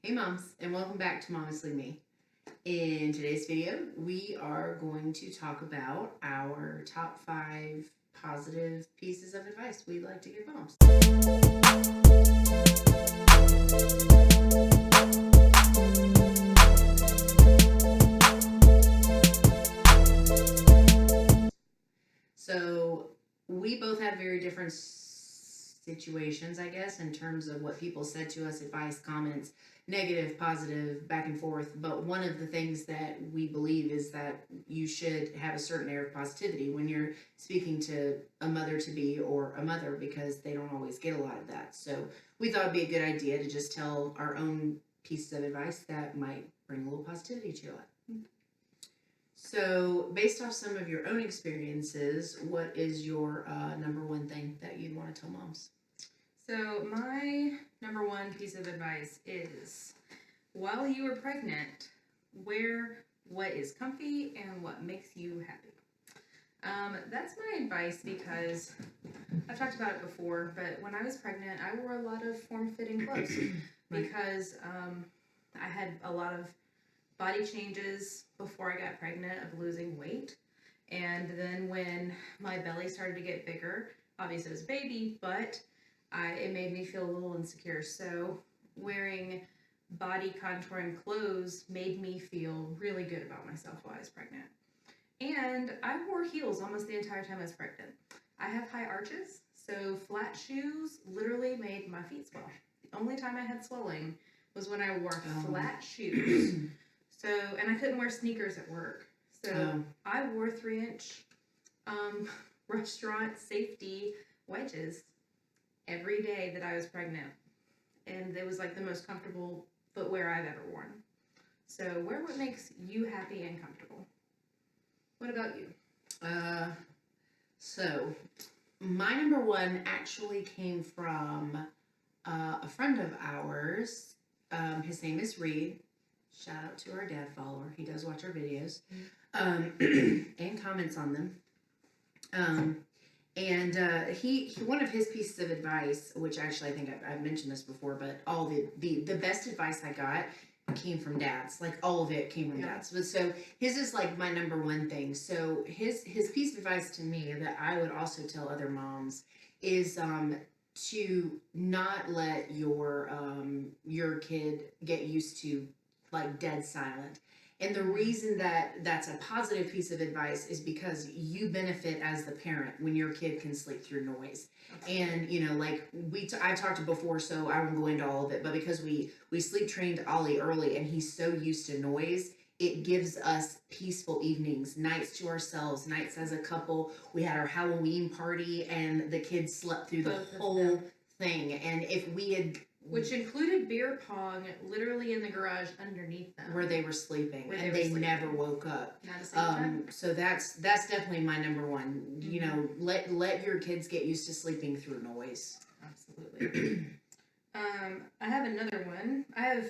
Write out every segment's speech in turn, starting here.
Hey moms, and welcome back to Momestly Me. In today's video, we are going to talk about our top 5 positive pieces of advice we'd like to give moms. So we both had very different situations, I guess, in terms of what people said to us, advice, comments, negative, positive, back and forth. But one of the things that we believe is that you should have a certain air of positivity when you're speaking to a mother to be or a mother, because they don't always get a lot of that. So we thought it'd be a good idea to just tell our own pieces of advice that might bring a little positivity to your life. So, based off some of your own experiences, what is your number one thing that you'd want to tell moms? So, my number one piece of advice is while you are pregnant, wear what is comfy and what makes you happy. That's my advice because I've talked about it before, but when I was pregnant, I wore a lot of form-fitting clothes because I had a lot of body changes before I got pregnant of losing weight. And then when my belly started to get bigger, obviously it was a baby, but it made me feel a little insecure. So wearing body contouring clothes made me feel really good about myself while I was pregnant. And I wore heels almost the entire time I was pregnant. I have high arches, so flat shoes literally made my feet swell. The only time I had swelling was when I wore flat shoes. So, and I couldn't wear sneakers at work. So I wore 3-inch restaurant safety wedges every day that I was pregnant. And it was like the most comfortable footwear I've ever worn. So wear what makes you happy and comfortable. What about you? So my number one actually came from a friend of ours. His name is Reed. Shout out to our dad follower. He does watch our videos and comments on them. And he one of his pieces of advice, which actually I think I've mentioned this before, but all the best advice I got came from dads. Like all of it came from dads. But so his is like my number one thing. So his piece of advice to me that I would also tell other moms is to not let your kid get used to like dead silent. And the reason that that's a positive piece of advice is because you benefit as the parent when your kid can sleep through noise. And you know, like I talked before, so I won't go into all of it, but because we sleep trained Ollie early and he's so used to noise, it gives us peaceful evenings, nights to ourselves, nights as a couple. We had our Halloween party and the kids slept through the whole thing. And if we had, which included beer pong literally in the garage underneath them. Where they were sleeping. And they never woke up. Not a single time. So that's definitely my number one. Mm-hmm. You know, let your kids get used to sleeping through noise. Absolutely. I have another one. I have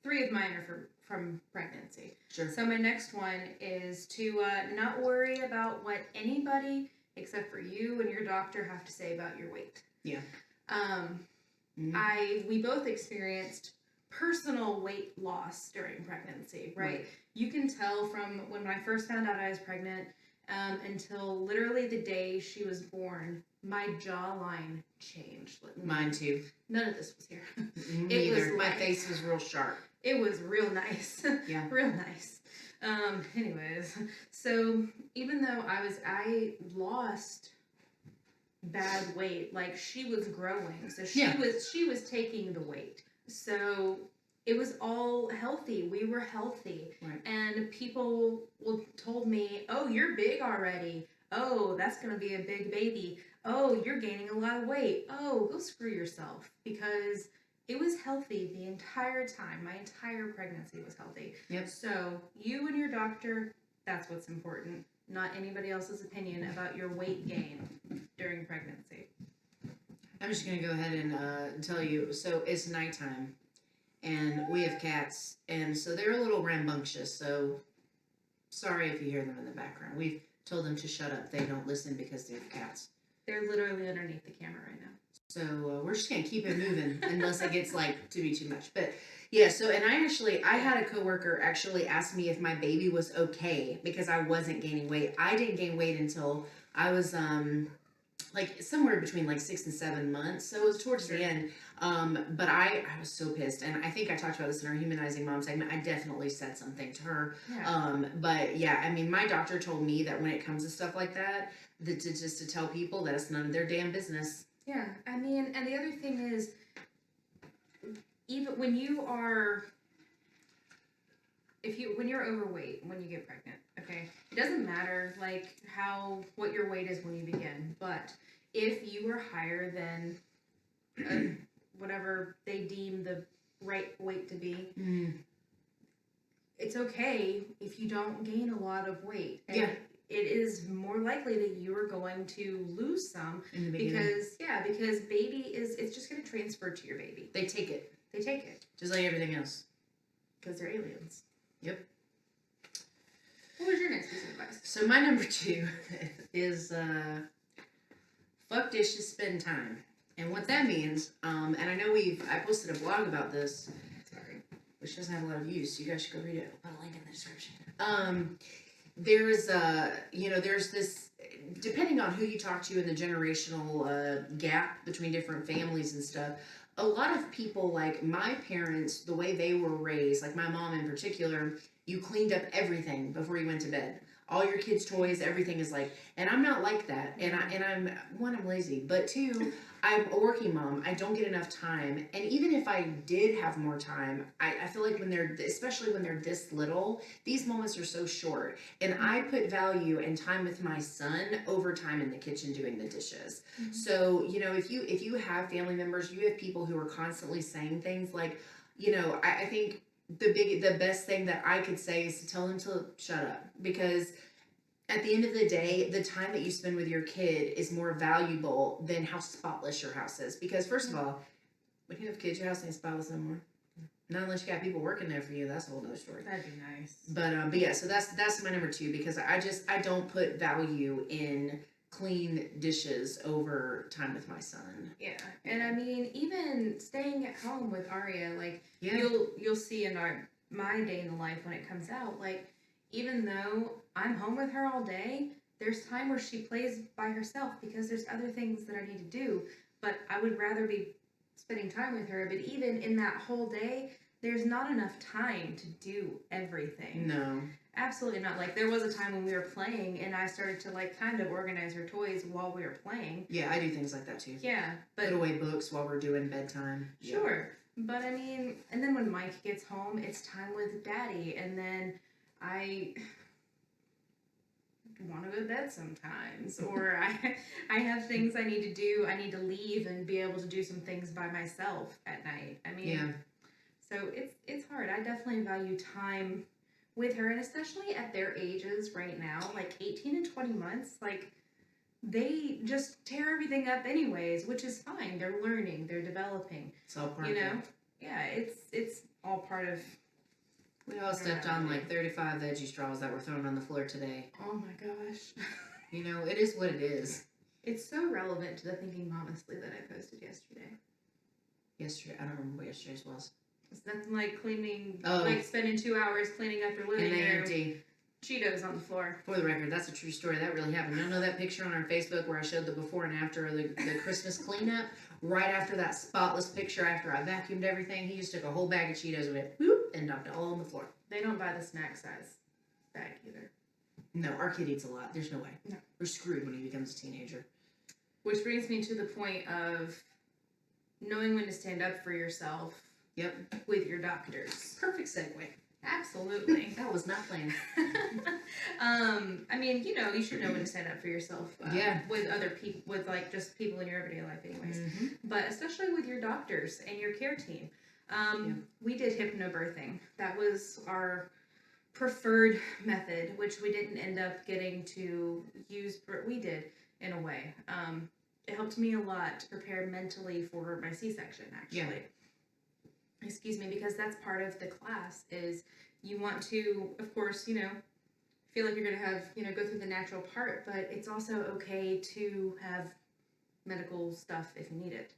3 of mine are from pregnancy. Sure. So my next one is to not worry about what anybody except for you and your doctor have to say about your weight. Yeah. We both experienced personal weight loss during pregnancy, right? You can tell from when I first found out I was pregnant until literally the day she was born, my jawline changed. Mine too. None of this was here. My face was real sharp. It was real nice. Yeah. Real nice. Anyways, so even though I lost bad weight, like she was growing, so she was taking the weight, so it was all healthy. We were healthy, right. And people told me, "Oh, you're big already. Oh, that's gonna be a big baby. Oh, you're gaining a lot of weight. Oh, go screw yourself," because it was healthy the entire time. My entire pregnancy was healthy. Yep. So you and your doctor, that's what's important. Not anybody else's opinion about your weight gain during pregnancy. I'm just going to go ahead and tell you. So it's nighttime, and we have cats, and so they're a little rambunctious, so sorry if you hear them in the background. We've told them to shut up. They don't listen because they have cats. They're literally underneath the camera right now. So we're just gonna keep it moving unless it gets like to be too much. But yeah, so and I had a coworker actually ask me if my baby was okay because I wasn't gaining weight. I didn't gain weight until I was like somewhere between like 6 and 7 months. So it was towards the end. But I was so pissed, and I think I talked about this in our humanizing mom segment. I definitely said something to her. Yeah. But yeah, I mean, my doctor told me that when it comes to stuff like that, just to tell people that it's none of their damn business. Yeah, I mean, and the other thing is, even when you're overweight when you get pregnant, okay, it doesn't matter like what your weight is when you begin, but if you are higher than whatever they deem the right weight to be, it's okay if you don't gain a lot of weight. And yeah. It is more likely that you are going to lose some because baby it's just going to transfer to your baby. They take it. Just like everything else. Because they're aliens. Yep. What was your next piece of advice? So my number 2 is fuck dishes, spend time. And what that means, and I know I posted a blog about this. Sorry. Which doesn't have a lot of views, so you guys should go read it. I'll put a link in the description. There's this, depending on who you talk to in the generational gap between different families and stuff, a lot of people, like my parents, the way they were raised, like my mom in particular, you cleaned up everything before you went to bed. All your kids' toys, everything is like, and I'm not like that. And I'm lazy, but 2, I'm a working mom. I don't get enough time. And even if I did have more time, I feel like especially when they're this little, these moments are so short. And I put value in time with my son over time in the kitchen doing the dishes. Mm-hmm. So, if you have family members, you have people who are constantly saying things like, I think the best thing that I could say is to tell them to shut up, because at the end of the day, the time that you spend with your kid is more valuable than how spotless your house is. Because first of all, when you have kids, your house ain't spotless anymore. Not unless you got people working there for you. That's a whole other story. That'd be nice. But yeah, so that's my number 2, because I don't put value in clean dishes over time with my son. Yeah, and I mean, even staying at home with Aria, like you'll see in my day in the life when it comes out, like even though I'm home with her all day, there's time where she plays by herself because there's other things that I need to do. But I would rather be spending time with her. But even in that whole day, there's not enough time to do everything. No. Absolutely not. Like, there was a time when we were playing and I started to, like, kind of organize her toys while we were playing. Yeah, I do things like that, too. Yeah, but... Put away books while we're doing bedtime. Sure. Yeah. But, I mean, and then when Mike gets home, it's time with Daddy. And then I want to go to bed sometimes. Or I have things I need to do. I need to leave and be able to do some things by myself at night. I mean... Yeah. So, it's hard. I definitely value time with her, and especially at their ages right now, like 18 and 20 months, like they just tear everything up anyways, which is fine. They're learning, they're developing. It's all part of it. Yeah, it's all part of. We all stepped on like 35 veggie straws that were thrown on the floor today. Oh my gosh. It is what it is. It's so relevant to the Thinking Momestly that I posted yesterday. Yesterday? I don't remember what yesterday's was. It's nothing like cleaning, like spending 2 hours cleaning up your living room. Empty Cheetos on the floor. For the record, that's a true story. That really happened. You know that picture on our Facebook where I showed the before and after of the Christmas cleanup? Right after that spotless picture, after I vacuumed everything, he just took a whole bag of Cheetos with it, whoop, and dumped it all on the floor. They don't buy the snack size bag either. No, our kid eats a lot. There's no way. No. We're screwed when he becomes a teenager. Which brings me to the point of knowing when to stand up for yourself. Yep. With your doctors. Perfect segue. Absolutely. That was not planned. I mean, you should know when to stand up for yourself. Yeah. With other people, with like just people in your everyday life anyways. Mm-hmm. But especially with your doctors and your care team. We did hypnobirthing. That was our preferred method, which we didn't end up getting to use, but we did in a way. It helped me a lot to prepare mentally for my C-section, actually. Yeah. Excuse me, because that's part of the class is you want to, of course, feel like you're going to have, go through the natural part, but it's also okay to have medical stuff if you need it.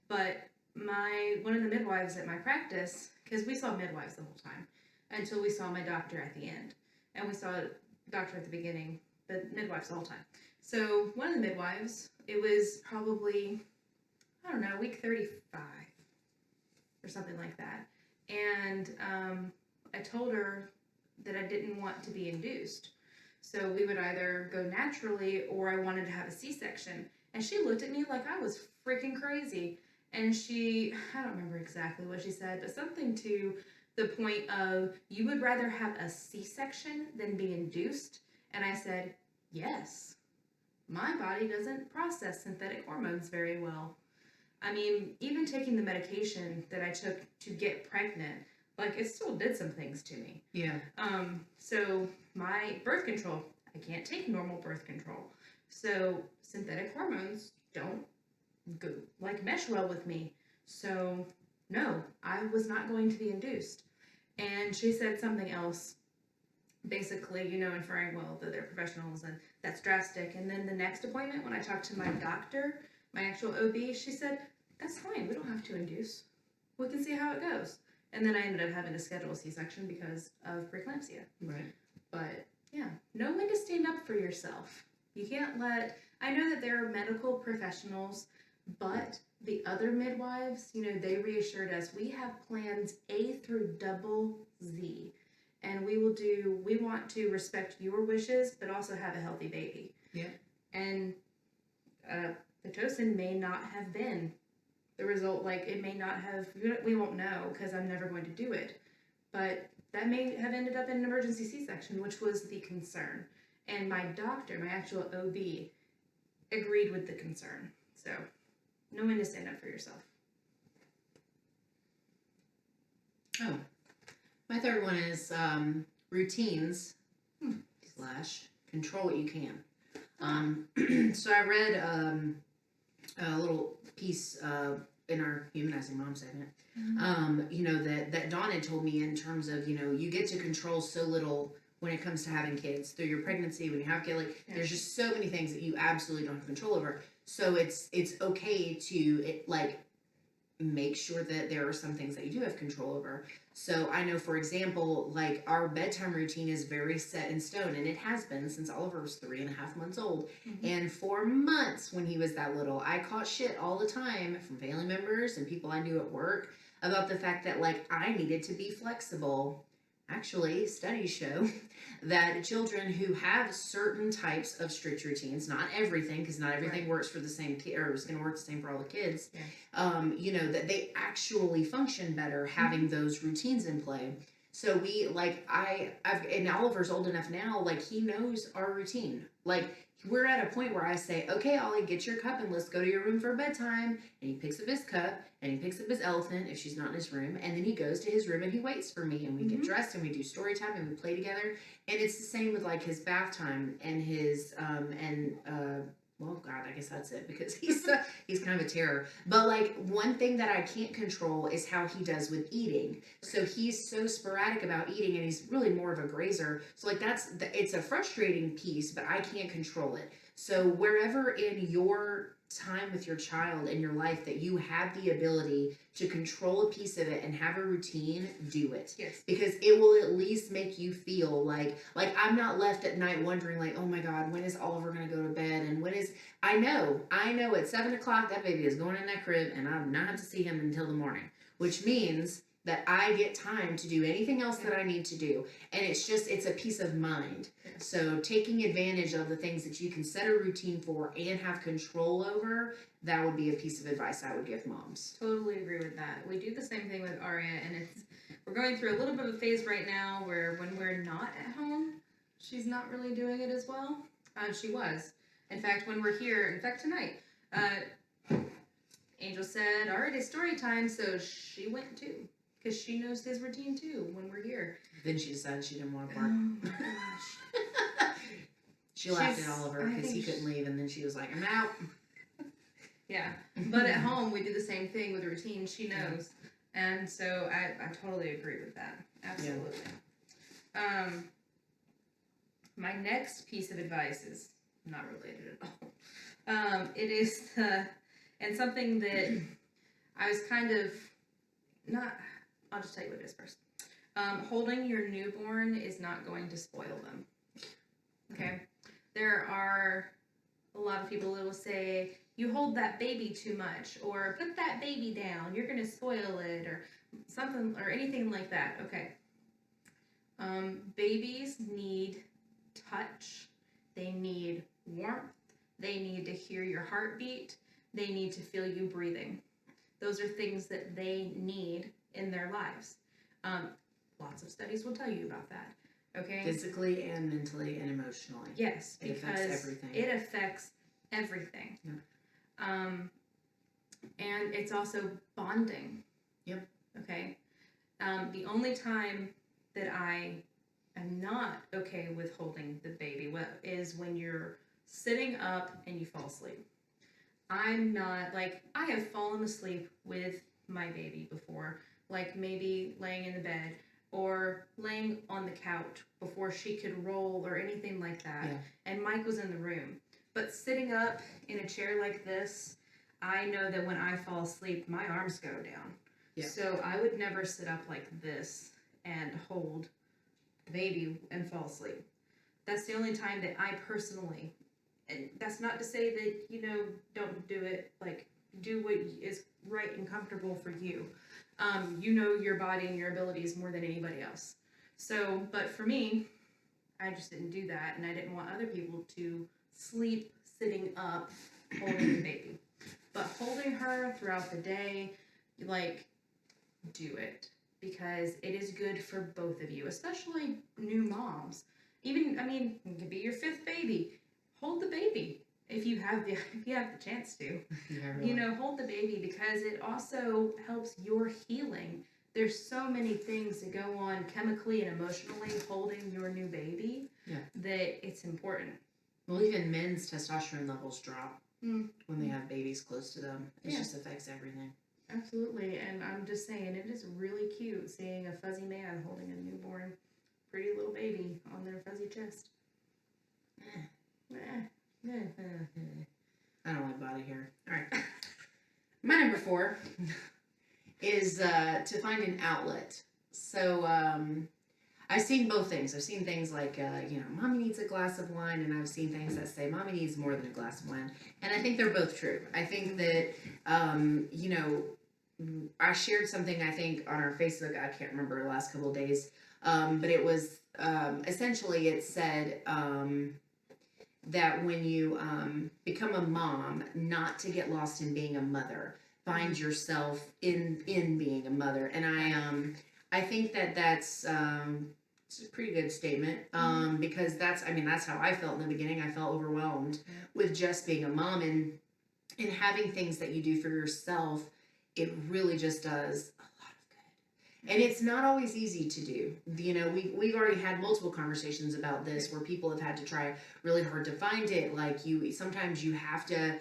But one of the midwives at my practice, because we saw midwives the whole time until we saw my doctor at the end, and we saw a doctor at the beginning, but midwives the whole time. So one of the midwives, it was probably, I don't know, week 35 or something like that, and I told her that I didn't want to be induced. So we would either go naturally or I wanted to have a C-section. And she looked at me like I was freaking crazy. And I don't remember exactly what she said, but something to the point of, you would rather have a C-section than be induced? And I said, yes. My body doesn't process synthetic hormones very well. I mean, even taking the medication that I took to get pregnant, like, it still did some things to me. Yeah. So my birth control, I can't take normal birth control. So synthetic hormones don't go, like, mesh well with me. So no, I was not going to be induced. And she said something else, basically, inferring, well, that they're professionals and that's drastic. And then the next appointment, when I talked to my doctor, my actual OB, she said, that's fine, we don't have to induce. We can see how it goes. And then I ended up having to schedule a C-section because of preeclampsia. Right. But yeah, know when to stand up for yourself. You can't I know that there are medical professionals, but the other midwives, they reassured us, we have plans A through double Z. And we want to respect your wishes, but also have a healthy baby. Yeah. And Pitocin may not have been the result, like, it may not have, we won't know because I'm never going to do it. But that may have ended up in an emergency C-section, which was the concern. And my doctor, my actual OB, agreed with the concern. So, know when to stand up for yourself. Oh. My third one is routines / control what you can. So I read a little piece in our Humanizing Mom segment, that Dawn had told me in terms of, you get to control so little when it comes to having kids through your pregnancy, when you have kids, there's just so many things that you absolutely don't have control over. So it's okay to make sure that there are some things that you do have control over. So I know, for example, like, our bedtime routine is very set in stone, and it has been since Oliver was 3.5 months old. Mm-hmm. And for months when he was that little, I caught shit all the time from family members and people I knew at work about the fact that, I needed to be flexible. Actually, studies show that children who have certain types of strict routines, not everything, because not everything works for the same kid, or is going to work the same for all the kids, that they actually function better having those routines in play. So and Oliver's old enough now, he knows our routine. We're at a point where I say, okay, Ollie, get your cup and let's go to your room for bedtime. And he picks up his cup and he picks up his elephant if she's not in his room. And then he goes to his room and he waits for me. And we get dressed and we do story time and we play together. And it's the same with his bath time and his, well, God, I guess that's it, because he's kind of a terror. But one thing that I can't control is how he does with eating. So he's so sporadic about eating, and he's really more of a grazer. So it's a frustrating piece, but I can't control it. So wherever in your time with your child in your life that you have the ability to control a piece of it and have a routine, do it. Yes. Because it will at least make you feel like I'm not left at night wondering oh my God, when is Oliver going to go to bed? And I know at 7 o'clock that baby is going in that crib and I'm not to see him until the morning, which means that I get time to do anything else that I need to do. And it's a peace of mind. Yeah. So taking advantage of the things that you can set a routine for and have control over, that would be a piece of advice I would give moms. Totally agree with that. We do the same thing with Aria, and we're going through a little bit of a phase right now where when we're not at home, she's not really doing it as well. She was. In fact, when we're here, tonight, Angel said, all right, it's story time, so she went too. Because she knows his routine too when we're here. Then she decided she didn't want to bark. Oh my gosh. She laughed at Oliver because he couldn't leave, and then she was like, I'm out. Yeah. But at home, we do the same thing with routine. She knows. And so I totally agree with that. Absolutely. Yeah. My next piece of advice is not related at It is and something that I was kind of not. I'll just tell you what it is first. Holding your newborn is not going to spoil them. Okay, there are a lot of people that will say you hold that baby too much, or put that baby down. You're going to spoil it, or something, or anything like that. Okay. Babies need touch. They need warmth. They need to hear your heartbeat. They need to feel you breathing. Those are things that they need in their lives. Lots of studies will tell you about that. Okay? Physically and mentally and emotionally. Yes, it because affects everything. it affects everything. Yep. And it's also bonding. Yep. Okay? The only time that I am not okay with holding the baby is when you're sitting up and you fall asleep. I'm not, like, I have fallen asleep with my baby before, like maybe laying in the bed or laying on the couch before she could roll or anything like that. Yeah. And Mike was in the room. But sitting up in a chair like this, I know that when I fall asleep, my arms go down. Yeah. So I would never sit up like this and hold the baby and fall asleep. That's the only time that I personally, and that's not to say that, don't do it, like, do what is right and comfortable for you. You know your body and your abilities more than anybody else. So, but for me, I just didn't do that, and I didn't want other people to sleep sitting up holding the baby. But holding her throughout the day, like, do it. Because it is good for both of you, especially new moms. Even, it could be your 5th baby. Hold the baby if you have the chance to. Yeah, really. Hold the baby, because it also helps your healing. There's so many things that go on chemically and emotionally holding your new baby that it's important. Well, even men's testosterone levels drop when they have babies close to them. It just affects everything. Absolutely, and I'm just saying, it is really cute seeing a fuzzy man holding a newborn, pretty little baby on their fuzzy chest. I don't like body hair. All right. My number 4 is to find an outlet. So I've seen both things. I've seen things like, mommy needs a glass of wine, and I've seen things that say mommy needs more than a glass of wine. And I think they're both true. I think that, I shared something, I think, on our Facebook, I can't remember, the last couple of days, but it was, essentially it said that when you become a mom, not to get lost in being a mother. Find yourself in being a mother. And I think that's it's a pretty good statement, because that's how I felt in the beginning. I felt overwhelmed with just being a mom, and having things that you do for yourself. It really just does a lot of good. And it's not always easy to do. We've already had multiple conversations about this where people have had to try really hard to find it. Like, sometimes you have to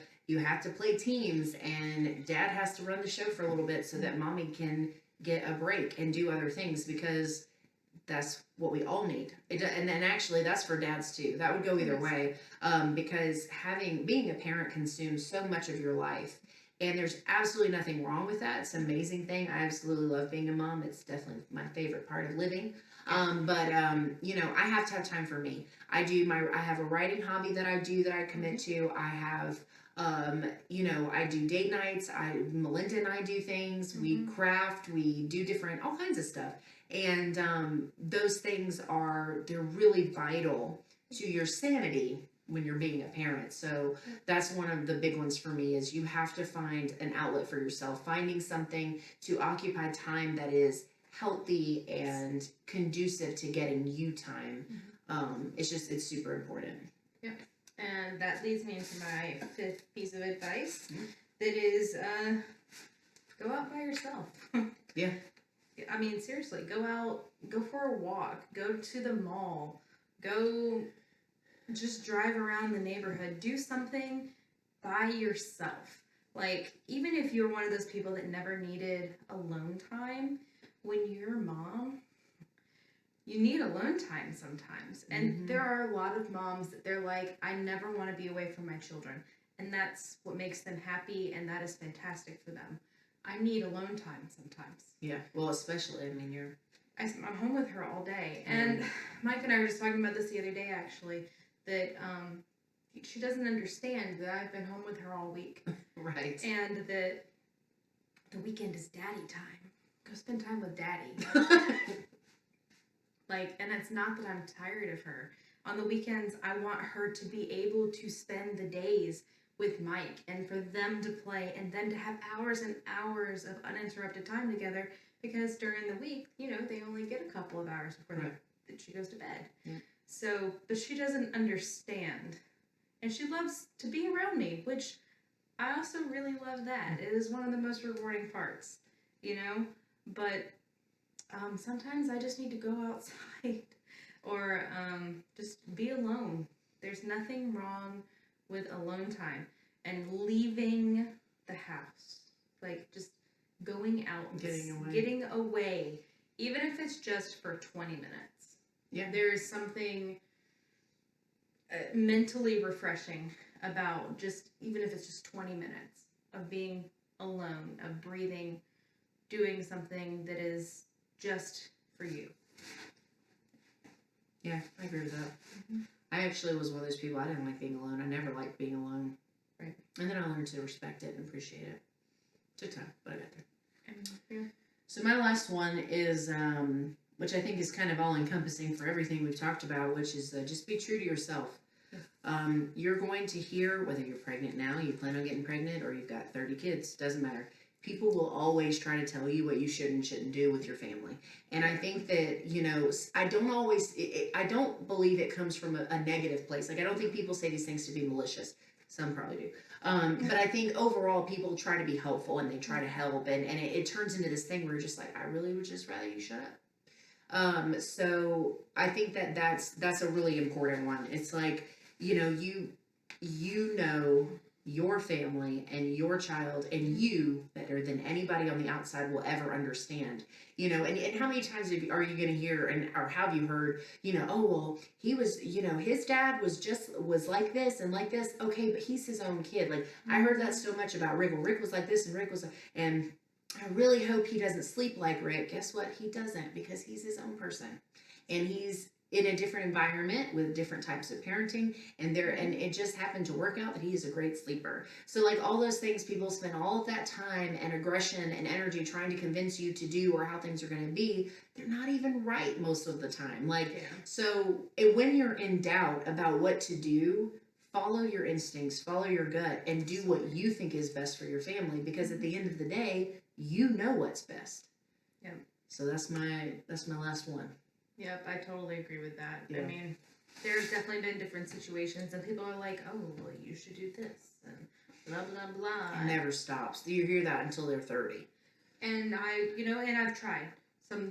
play teams, and dad has to run the show for a little bit so that mommy can get a break and do other things, because that's what we all need. And then actually that's for dads too. That would go either way, because being a parent consumes so much of your life. And there's absolutely nothing wrong with that. It's an amazing thing. I absolutely love being a mom. It's definitely my favorite part of living. But I have to have time for me. I have a writing hobby that I do, that I commit to. I have, I do date nights. Melinda and I do things. We craft. We do all kinds of stuff. And those things they're really vital to your sanity when you're being a parent. So that's one of the big ones for me, is you have to find an outlet for yourself, finding something to occupy time that is healthy and conducive to getting you time. It's super important. Yep. And that leads me into my 5th piece of advice. That is, go out by yourself. Yeah. Seriously, go out, go for a walk, go to the mall, go just drive around the neighborhood, do something by yourself. Like, even if you're one of those people that never needed alone time, when you're a mom, you need alone time sometimes. And there are a lot of moms that they're like, I never want to be away from my children. and that's what makes them happy, and that is fantastic for them. I need alone time sometimes. Yeah. Well, especially, I mean, I'm home with her all day, and Mike and I were just talking about this the other day, actually, that she doesn't understand that I've been home with her all week. Right. And that the weekend is daddy time. Go spend time with daddy. And it's not that I'm tired of her. On the weekends, I want her to be able to spend the days with Mike and for them to play and then to have hours and hours of uninterrupted time together, because during the week, they only get a couple of hours before she goes to bed. Yeah. So, but she doesn't understand. And she loves to be around me, which I also really love that. It is one of the most rewarding parts, But sometimes I just need to go outside or just be alone. There's nothing wrong with alone time and leaving the house. Just going out, getting away, even if it's just for 20 minutes. Yeah. There's something mentally refreshing about just, even if it's just 20 minutes of being alone, of breathing, doing something that is just for you. Yeah, I agree with that. Mm-hmm. I actually was one of those people, I didn't like being alone. I never liked being alone. Right. And then I learned to respect it and appreciate it. Took time, but I got there. Yeah. So my last one is, which I think is kind of all-encompassing for everything we've talked about, which is just be true to yourself. You're going to hear, whether you're pregnant now, you plan on getting pregnant, or you've got 30 kids, doesn't matter. People will always try to tell you what you should and shouldn't do with your family. And I think that, I don't believe it comes from a negative place. I don't think people say these things to be malicious. Some probably do. But I think overall people try to be helpful and they try to help. And it turns into this thing where you're just like, I really would just rather you shut up. So I think that's a really important one. It's like, your family and your child and you better than anybody on the outside will ever understand. And how many times are you going to hear or have you heard, oh, well, he was, his dad was like this and like this. Okay, but he's his own kid. I heard that so much about Rick. Well, Rick was like this and Rick was, and I really hope he doesn't sleep like Rick. Guess what? He doesn't, because he's his own person. And he's in a different environment with different types of parenting, and it just happened to work out that he is a great sleeper. So all those things people spend all of that time and aggression and energy trying to convince you to do or how things are going to be, they're not even right most of the time. So when you're in doubt about what to do, follow your instincts, follow your gut, and do what you think is best for your family, because at the end of the day, you know what's best. Yeah. So that's my last one. Yep, I totally agree with that. Yeah. I mean, there's definitely been different situations, and people are like, oh, well, you should do this, and blah, blah, blah. It never stops. You hear that until they're 30. And I've tried.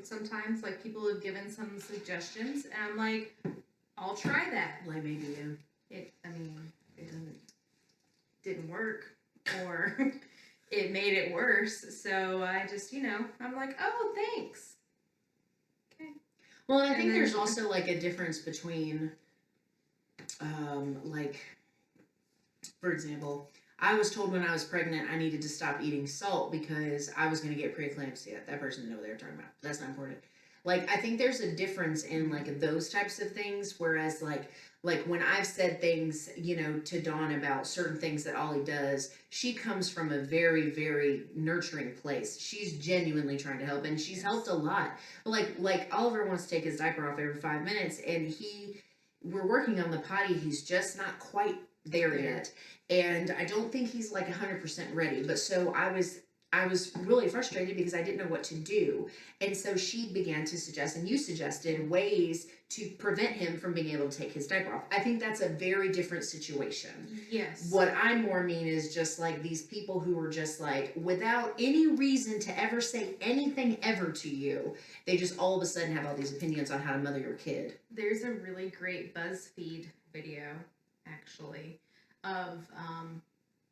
Sometimes, people have given some suggestions, and I'm like, I'll try that. Maybe, yeah. It didn't work, or it made it worse, so I just, I'm like, oh, thanks. Well, and I think there's also a difference between, for example, I was told when I was pregnant I needed to stop eating salt because I was going to get preeclampsia. That person didn't know what they were talking about. That's not important. I think there's a difference in those types of things, whereas when I've said things, to Dawn about certain things that Ollie does, she comes from a very, very nurturing place. She's genuinely trying to help, and she's helped a lot. But Oliver wants to take his diaper off every 5 minutes, and we're working on the potty. He's just not quite there yet. And I don't think he's 100% ready. But so I was really frustrated because I didn't know what to do. And so she began to suggest, and you suggested, ways to prevent him from being able to take his diaper off. I think that's a very different situation. Yes. What I more mean is just these people who are just without any reason to ever say anything ever to you, they just all of a sudden have all these opinions on how to mother your kid. There's a really great BuzzFeed video, actually, of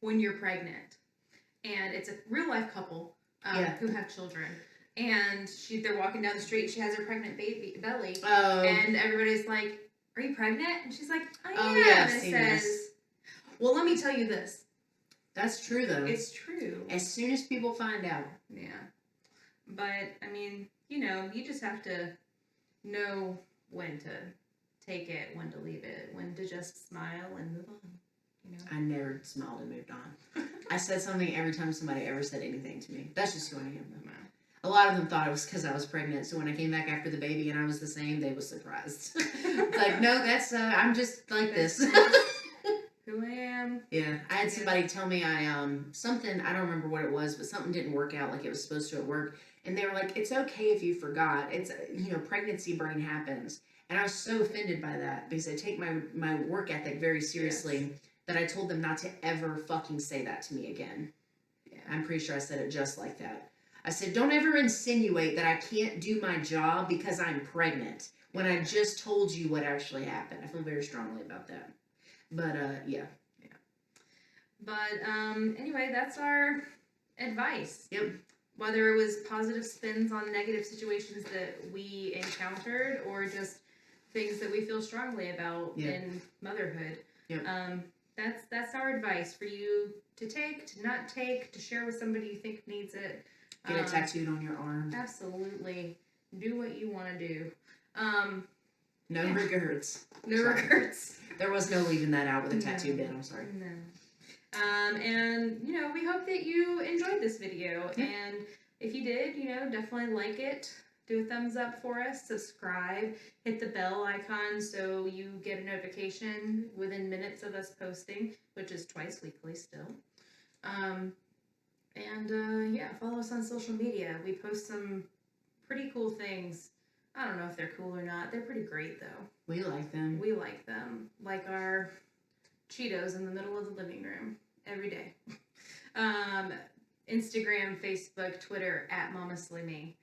when you're pregnant. And it's a real life couple who have children. And they're walking down the street, and she has her pregnant belly. Oh. And everybody's like, are you pregnant? And she's like, I am. Yeah, and it says, well, let me tell you this. That's true, though. It's true. As soon as people find out. Yeah. But, I mean, you know, you just have to know when to take it, when to leave it, when to just smile and move on. You know? I never smiled and moved on. I said something every time somebody ever said anything to me. That's just who I am, though. Wow. A lot of them thought it was because I was pregnant. So when I came back after the baby and I was the same, they was surprised. It's like, no, that's I'm just like this. Who I am. Yeah, I had somebody tell me something, I don't remember what it was, but something didn't work out like it was supposed to at work, and they were like, it's okay if you forgot. It's, you know, pregnancy brain happens. And I was so offended by that because I take my work ethic very seriously that I told them not to ever fucking say that to me again. Yeah. I'm pretty sure I said it just like that. I said, don't ever insinuate that I can't do my job because I'm pregnant when I just told you what actually happened. I feel very strongly about that. But, yeah. But, anyway, that's our advice. Yep. Whether it was positive spins on negative situations that we encountered or just things that we feel strongly about in motherhood. Yep. That's our advice for you to take, to not take, to share with somebody you think needs it. Get it tattooed on your arm. Absolutely. Do what you want to do. No regrets. No regrets. There was no leaving that out with a tattoo bit. I'm sorry. No. And, you know, we hope that you enjoyed this video. Yeah. And if you did, you know, definitely like it. Do a thumbs up for us. Subscribe. Hit the bell icon so you get a notification within minutes of us posting, which is twice weekly still. Yeah, follow us on social media. We post some pretty cool things. I don't know if they're cool or not. They're pretty great, though. We like them. We like them. Like our Cheetos in the middle of the living room every day. Instagram, Facebook, Twitter, @Momestly.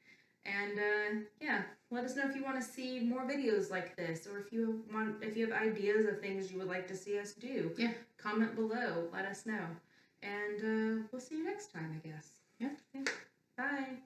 And, yeah, let us know if you want to see more videos like this, or if you have ideas of things you would like to see us do. Yeah. Comment below. Let us know. And, we'll see you next time, I guess. Yeah. Bye.